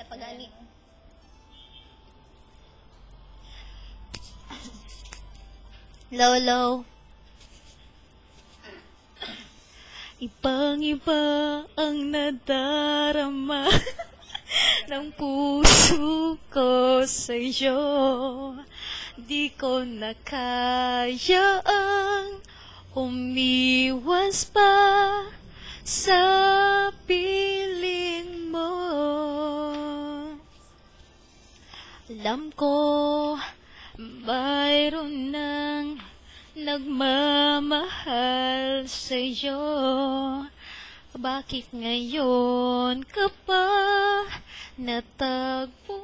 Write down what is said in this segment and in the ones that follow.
pagani. Lolo. Ibang-iba ang nadarama ng puso ko sa'yo. Di ko na kayang umiwas pa sa piling mo. Alam ko, mayroon ng nagmamahal sa'yo. Bakit ngayon ka pa natagpuan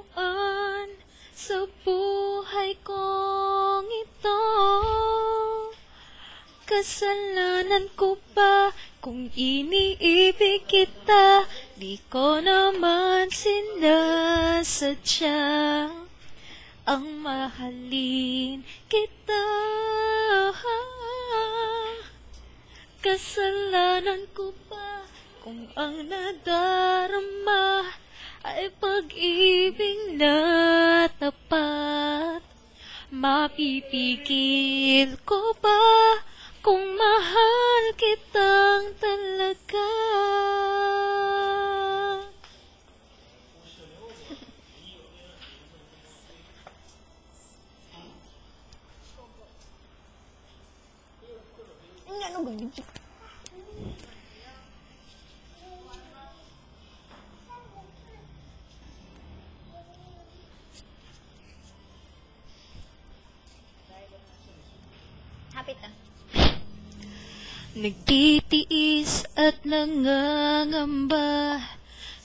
sa buhay kong ito? Kasalanan ko ba kung iniibig kita? Di ko naman sinasadya ang mahalin kita. Kasalanan ko ba kung ang nadarama ay pag-ibig na tapat? Mapipigil ko ba kung mahal kitang talaga? Ano ba? Hapit na. Nagtitiis at nangangamba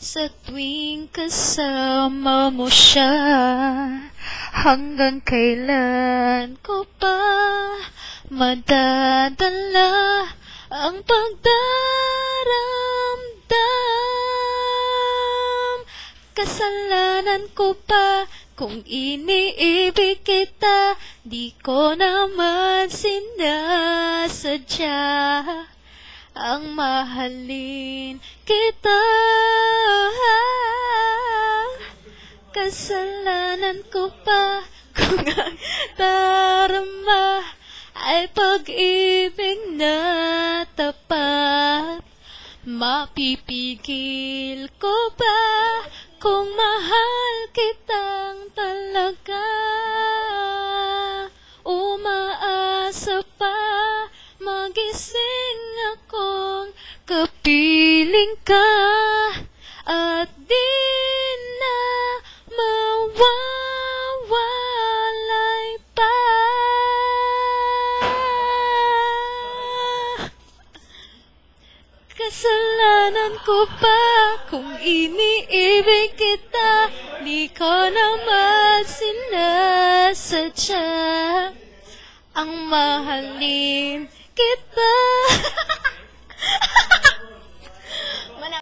sa tuwing kasama mo siya. Hanggang kailan ko pa madadala ang pagdaramdam? Kasalanan ko pa kung iniibig kita? Di ko naman sinasadya ang mahalin kita. Kasalanan ko pa kung ang darama ay pag-ibig na tapat? Mapipigil ko ba kung mahal kitang talaga? Umaasa pa magising akong kapiling ka at di na mawawalay pa. Kasalanan ko pa kung iniibig kita? Di ko naman sinasadya ang mahalin kita.